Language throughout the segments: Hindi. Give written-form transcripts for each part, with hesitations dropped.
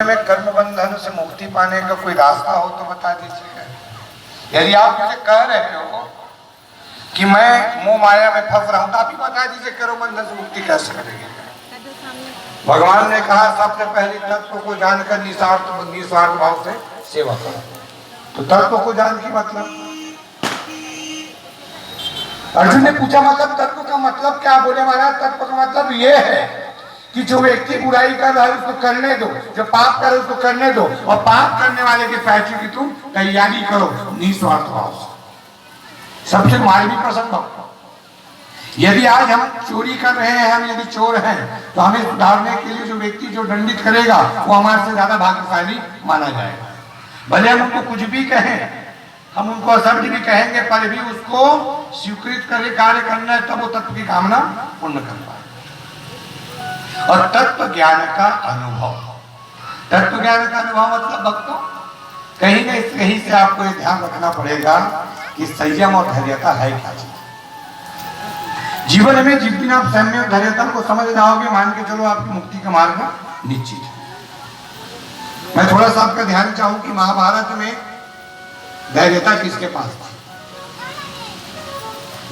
में कर्म बंधन से मुक्ति पाने का कोई रास्ता हो तो बता दीजिएगा। यदि आप मुझे कह रहे हो कि मैं मोह माया में फंस रहा हूं तो आप ही बता दीजिए कर्म बंधन से मुक्ति कैसे करेंगे। भगवान ने कहा सबसे पहले तत्व को जानकर निस्वार्थ भाव से सेवा करो। तो तत्व को जान की मतलब, अर्जुन ने पूछा मतलब तत्व का मतलब क्या? बोले महाराज तत्व का मतलब ये है कि जो व्यक्ति बुराई कर रहा है उसको करने दो, जो पाप कर रहा है उसको करने दो, और पाप करने वाले के फैसले की तुम तैयारी करो निस्वार्थ भाव से। सबसे मार्मिक प्रसंग भक्तों, यदि आज हम चोरी कर रहे हैं, हम यदि चोर हैं, तो हमें सुधारने के लिए जो व्यक्ति जो दंडित करेगा वो हमारे से ज्यादा भाग्यशाली माना जाएगा। भले हम उनको कुछ भी कहें, हम उनको असभ्य भी कहेंगे, पर भी उसको स्वीकृत करके कार्य करना है, तब वो तत्व की कामना पूर्ण कर पाए। और तत्व ज्ञान का अनुभव, तत्व ज्ञान का अनुभव मतलब भक्तों कहीं न कहीं से आपको ये ध्यान रखना पड़ेगा कि संयम और धैर्यता है क्या चीज। जीवन में जिस दिन आप संयम और धैर्यता को समझ जाओगे, मान के चलो आपकी मुक्ति का मार्ग निश्चित है। मैं थोड़ा सा आपका ध्यान चाहूं कि महाभारत में धैर्यता किसके पास थी।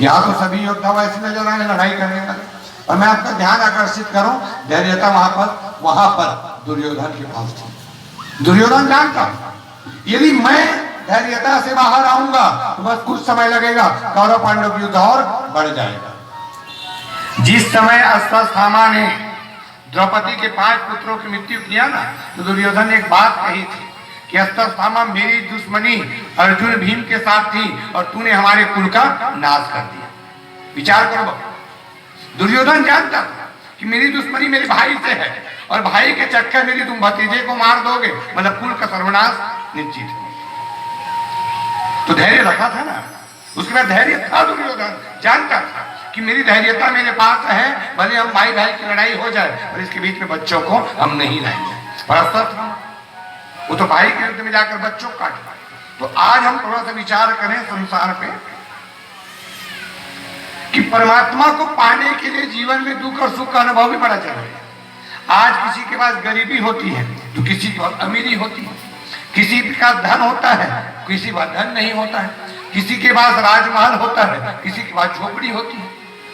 यहाँ तो सभी योद्धा वैसे नजर आए लड़ाई करने वाले, और मैं आपका ध्यान आकर्षित करूं, धैर्यता वहां पर दुर्योधन के पास थी। दुर्योधन जानता यदि मैं धैर्यता से बाहर आऊंगा तो बस कुछ समय लगेगा, कौरव पांडव युद्ध और बढ़ जाएगा। जिस समय अश्वत्थामा ने द्रौपदी के 5 पुत्रों की मृत्यु किया ना, तो दुर्योधन ने एक बात कही थी कि अश्वत्थामा मेरी दुश्मनी अर्जुन भीम के साथ थी और तूने हमारे कुल का नाश कर दिया। विचार करो, दुर्योधन जानता था कि मेरी दुश्मनी मेरे भाई से है, और भाई के चक्कर में तुम भतीजे को मार दोगे मतलब कुल का सर्वनाश निश्चित है। तो धैर्य रखा था ना, उसके बाद धैर्य था। दुर्योधन जानता था कि मेरी धैर्यता मेरे पास है, भले हम भाई भाई की लड़ाई हो जाए और इसके बीच में बच्चों को हम नहीं लाएंगे। पर वो तो भाई के युद्ध में जाकर बच्चों को काट पाए। तो आज हम थोड़ा सा विचार करें संसार पे कि परमात्मा को पाने के लिए जीवन में दुख और सुख का अनुभव भी बड़ा जरूरी है। आज किसी के पास गरीबी होती है तो किसी के पास अमीरी होती है, किसी के पास धन होता है, किसी के पास धन नहीं होता है, किसी के पास राजमहल होता है, किसी के पास झोपड़ी होती है।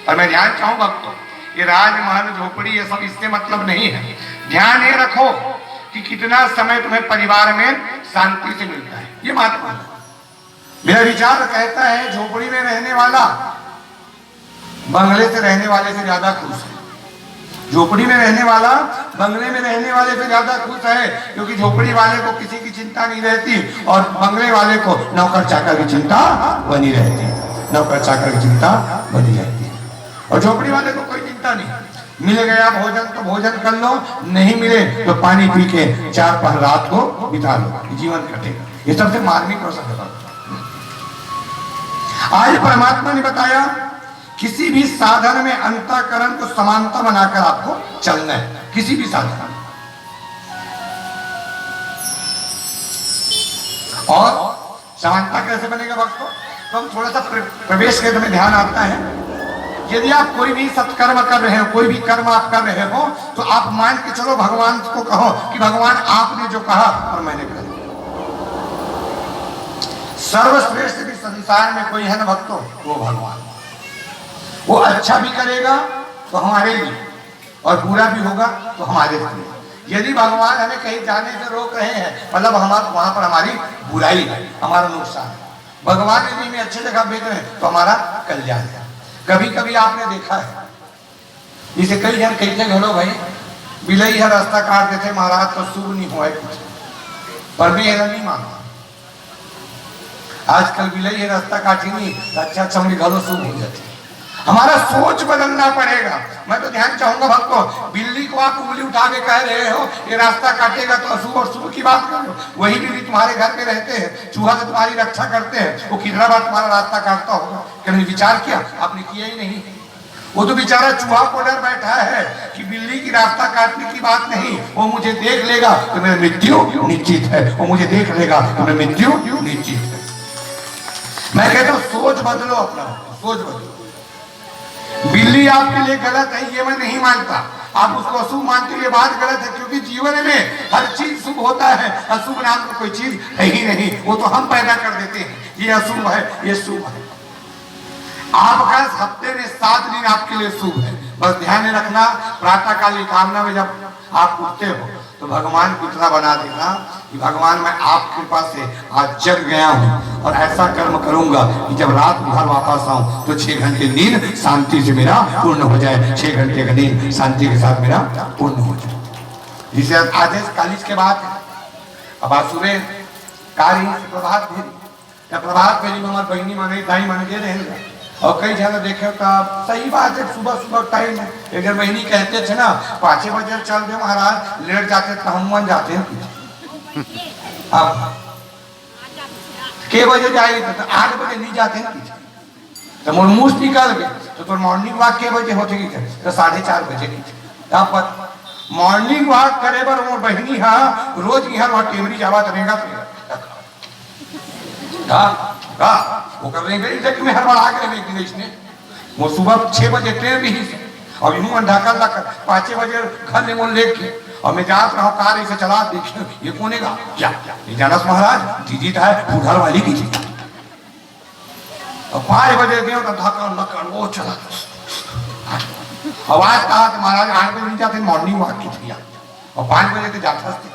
और मैं ध्यान चाहूं भक्तों, ये राजमहल झोपड़ी ये सब इससे मतलब नहीं है। ध्यान ये रखो कि कितना समय तुम्हें परिवार में शांति से मिलता है, ये महत्वपूर्ण है। मेरा विचार कहता है झोपड़ी में रहने वाला बंगले से रहने वाले से ज्यादा खुश है। झोपड़ी में रहने वाला बंगले में रहने वाले से ज्यादा खुश है, क्योंकि झोपड़ी वाले को किसी की चिंता नहीं रहती और बंगले वाले को नौकर चाकर की चिंता बनी रहती है। नौकर चाकर की चिंता बनी रहती है, और झोपड़ी वाले को कोई चिंता नहीं। मिल गया भोजन तो भोजन कर लो, नहीं मिले तो पानी पी के 4 पहर रात को बिता लो, जीवन कटेगा। ये सबसे मार्मिक प्रसंग है। आज परमात्मा ने बताया किसी भी साधन में अंतःकरण को समानता बनाकर आपको चलना है, किसी भी साधन। और समानता कैसे बनेगा भक्तों? तो हम थोड़ा सा प्रवेश के में ध्यान आता है। यदि आप कोई भी सत्कर्म कर रहे हो, कोई भी कर्म आप कर रहे हो, तो आप मान के चलो भगवान को कहो कि भगवान आपने जो कहा और मैंने कर दिया। सर्वश्रेष्ठ भी संसार में कोई है ना भक्तों, वो भगवान। वो अच्छा भी करेगा तो हमारे लिए, और बुरा भी होगा तो हमारे लिए। यदि भगवान हमें कहीं जाने से रोक रहे हैं मतलब वहां पर हमारी बुराई है, हमारा नुकसान है। भगवान यदि हमें अच्छी जगह भेज रहे हैं तो हमारा कल्याण है। कभी कभी आपने देखा है, जिसे कई जन कहते घरो भाई बिलई है रास्ता काट देते महाराज तो शुभ नहीं हुआ कुछ, पर भी है नहीं मानता। आजकल बिलई है रास्ता काटी नहीं, अच्छा अच्छा उनके घरों शुभ हो जाती है। हमारा सोच बदलना पड़ेगा। मैं तो ध्यान चाहूंगा भक्तों, बिल्ली को आप उंगली उठा के कह रहे हो ये रास्ता काटेगा तो अशुभ और शुभ की बात करो। वही बिल्ली तुम्हारे घर में रहते हैं, चूहा से तुम्हारी रक्षा करते हैं, वो कितना बार तुम्हारा रास्ता काटता होगा? कभी विचार किया? आपने किया ही नहीं। वो तो बेचारा चूहा को डर बैठा है कि बिल्ली की रास्ता काटने की बात नहीं, वो मुझे देख लेगा तो मेरी मृत्यु निश्चित है, वो मुझे देख लेगा तो मेरी मृत्यु निश्चित है। मैं कहता हूँ सोच बदलो, अपना सोच बदलो। बिल्ली आपके लिए गलत है ये मैं नहीं मानता, आप उसको अशुभ मानते हुए बात गलत है, क्योंकि जीवन में हर चीज शुभ होता है, अशुभ नाम का कोई चीज है ही नहीं, वो तो हम पैदा कर देते हैं। ये अशुभ है, ये शुभ है। आपका हफ्ते में 7 दिन आपके लिए शुभ है। बस ध्यान में रखना, प्रातः काल कामना में जब आप उठते हो तो भगवान को इतना बना देना कि भगवान मैं आपकी कृपा से आज जग गया हूँ और ऐसा कर्म करूंगा कि जब रात घर वापस आऊं तो 6 घंटे नींद शांति से मेरा पूर्ण हो जाए, 6 घंटे का नींद शांति के साथ मेरा पूर्ण हो जाए। जिसे आदेश कालीज के बाद अब आज सुबह कारी प्रभात फेरी, प्रभात फेरी में हमारी बहनी माने दाई माने दे रहे और कई जगह देखे तो सही बात है, सुबह सुबह टाइम है। एक जन बहनी कहते थे ना 5 बजे चल दे महाराज, लेट जाते तो हम मन जाते हैं। अब के बजे जाए तो 8 बजे नहीं जाते हैं, तो मोर मुँह निकल गए तो मॉर्निंग वॉक के बजे होते की तो 4:30 बजे की मॉर्निंग वॉक करे बर मोर बहनी हाँ रोज यहाँ वहाँ टेमरी जावा रहेगा वो कर रही है मैं हड़बड़ा के लेकिन इसने वो सुबह 6 बजे ट्रेन भी और यूं ढाका ला 5 बजे घर में वो लेके और मैं जात रहा हूँ कार इसे चला देखिए ये कोनेगा क्या ये जानस महाराज दीदी था उधर वाली की थी और 5 बजे गए तो ढाका लकड़ वो चला आवाज कहा कि महाराज 8 बजे नहीं जाते मॉर्निंग वॉक की थी और 5 बजे के जाता थे।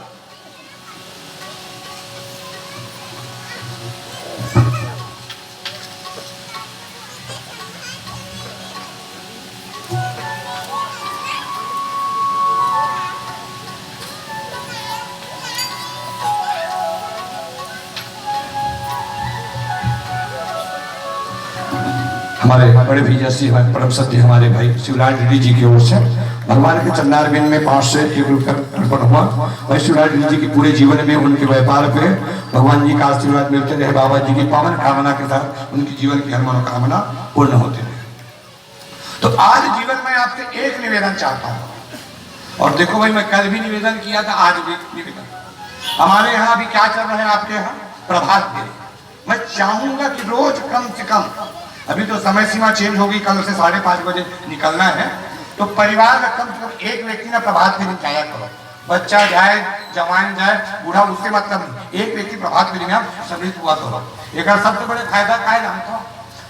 हमारे बड़े भैया श्री परम सत्य हमारे भाई शिवराज रेड्डी जी की ओर से भगवान के चरणारविंद में 5 से 1 रुपया अर्पण हुआ। भाई शिवराज रेड्डी जी के पूरे जीवन में उनके व्यापार पे भगवान जी का आशीर्वाद मिलते रहे, बाबा जी की पावन कामना के साथ उनकी जीवन की हर मनोकामना पूर्ण होते रहे। तो आज जीवन में आपसे एक निवेदन चाहता हूँ और देखो भाई मैं कल भी निवेदन किया था, आज भी निवेदन। हमारे यहाँ अभी क्या चल रहा है आपके यहाँ प्रभात फेरी। मैं चाहूंगा कि रोज कम से कम, अभी तो समय सीमा चेंज होगी, कल से 5:30 बजे निकलना है, तो परिवार का कम से कम एक व्यक्ति ना प्रभात फेरी जाया करो। बच्चा जाए, जवान जाए, बूढ़ा, उससे मतलब नहीं, एक व्यक्ति प्रभात फेरी में आप सम्मिलित हुआ करो। एक सबसे बड़े फायदा का है जानता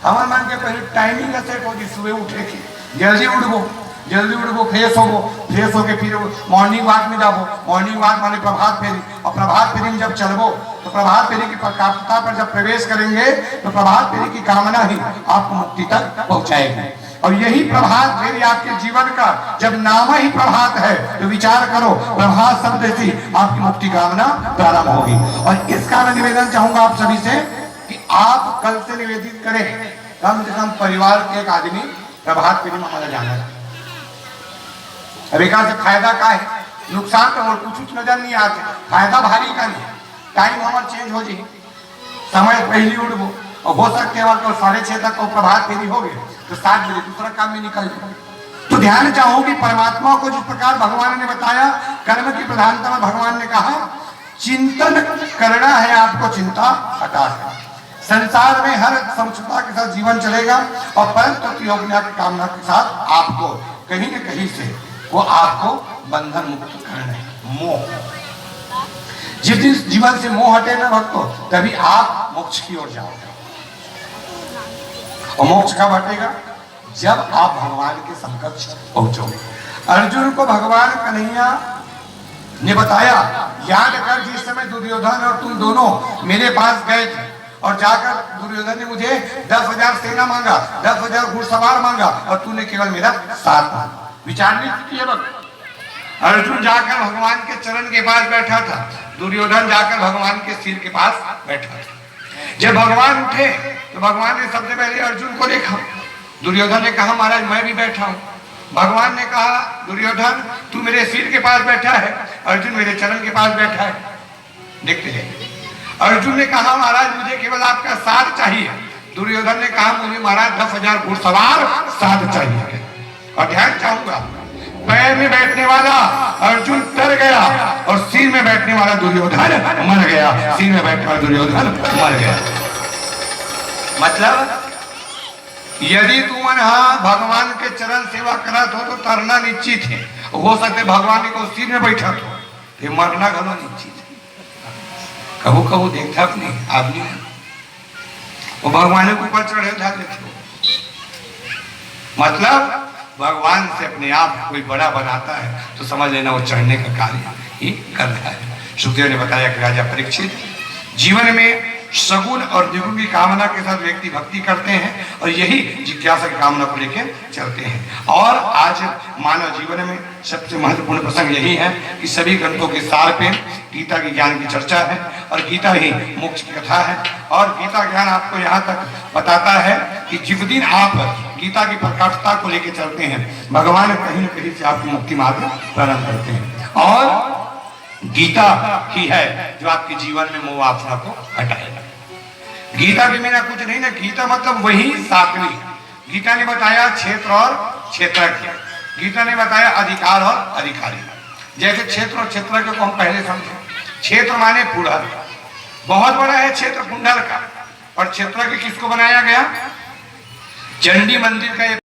हमारे मान के पहले टाइमिंग सेट होगी, सुबह उठे की जल्दी उठबो, फ्रेश होके फिर मॉर्निंग वॉक में जाबो। मॉर्निंग वॉक माने प्रभात फेरी, और प्रभात फेरी में जब चलबो तो प्रभात फेरी की प्रकाशता पर जब प्रवेश करेंगे तो प्रभात फेरी की कामना ही आपको मुक्ति तक पहुंचाएगी। और यही प्रभात फेरी आपके जीवन का जब नाम ही प्रभात है तो विचार करो, प्रभात शब्द से आपकी मुक्ति कामना प्रारंभ होगी। और इसका मैं निवेदन चाहूंगा आप सभी से कि आप कल से निवेदित करें कम से कम परिवार के एक आदमी प्रभात फेरी में हमारा जाना है। अब एक से फायदा का है, नुकसान तो और कुछ नजर नहीं आते, फायदा भारी का नहीं। टाइम हमारा चेंज हो जाए, समय पहले उठबो और हो सकते हैं तो 6:30 तक प्रभात फेरी हो गए तो 7 बजे दूसरा काम में निकल जाए। तो ध्यान चाहूं कि परमात्मा को जिस प्रकार भगवान ने बताया कर्म की प्रधानता में भगवान ने कहा चिंतन करना है आपको, चिंता हटा है। संसार में हर समझौता के साथ जीवन चलेगा और परम तत्व योग की कामना के साथ आपको कहीं न कहीं से वो आपको बंधन मुक्त करना है। मोह, जिस दिन जीवन से मोह हटे ना भक्तों, तभी आप मोक्ष की ओर जाओगे। और मोक्ष कब हटेगा? जब आप भगवान के समकक्ष पहुंचोगे। अर्जुन को भगवान कन्हैया ने बताया, याद कर जिस समय दुर्योधन और तुम दोनों मेरे पास गए थे और जाकर दुर्योधन ने मुझे 10,000 सेना मांगा, 10,000 घुड़सवार मांगा और तूने केवल मेरा साथ मांगा। विचारने की अर्जुन जाकर भगवान के चरण के पास बैठा था, दुर्योधन जाकर भगवान के सिर के पास बैठा था। जब भगवान उठे तो भगवान ने सबसे पहले अर्जुन को देखा। दुर्योधन ने कहा महाराज मैं भी बैठा हूँ। भगवान ने कहा दुर्योधन तू मेरे सिर के पास बैठा है, अर्जुन मेरे चरण के पास बैठा है। देखते जाइए। अर्जुन ने कहा महाराज मुझे केवल आपका साथ चाहिए। दुर्योधन ने कहा मुझे महाराज 10,000 घुड़सवार साथ चाहिए। और ध्यान चाहूंगा, पैर में बैठने वाला अर्जुन डर गया और सिर में बैठने वाला दुर्योधन मर गया। सिर में बैठने वाला दुर्योधन मर गया। मतलब यदि तुम भगवान के चरण सेवा करत हो तो तरना निश्चित है, हो सकते भगवान को सिर में बैठा तो ये मरना घलो नहीं चीज कबू कबू देखता अपनी आदमी वो भगवान के ऊपर चढ़े था देखो मतलब भगवान से अपने आप कोई बड़ा बनाता है तो समझ लेना वो चढ़ने का कार्य ही कर रहा है। सुखदेव ने बताया कि राजा परीक्षित जीवन में सगुण और द्विगुण की कामना के साथ व्यक्ति भक्ति करते हैं और यही जिज्ञासा की कामना को लेकर चलते हैं। और आज मानव जीवन में सबसे महत्वपूर्ण प्रसंग यही है कि सभी ग्रंथों के सार पे गीता के ज्ञान की चर्चा है और गीता ही मोक्ष की कथा है। और गीता ज्ञान आपको यहाँ तक बताता है कि जिस दिन आप गीता की प्रकाशता को लेकर चलते हैं भगवान कहीं न कहीं से आपकी मुक्ति मार्ग प्रारंभ करते हैं। और गीता ही है जो आपके जीवन में मोह वासना को हटाएगा। गीता के बिना कुछ नहीं ना। गीता मतलब वही सात्विक। गीता ने बताया क्षेत्र और क्षेत्रज्ञ, गीता ने बताया अधिकार और अधिकारी। जैसे क्षेत्र और क्षेत्रज्ञ को हम पहले समझे, क्षेत्र माने कुंडल, बहुत बड़ा है क्षेत्र कुंडल का। और क्षेत्रज्ञ किसको बनाया गया? चंडी मंदिर का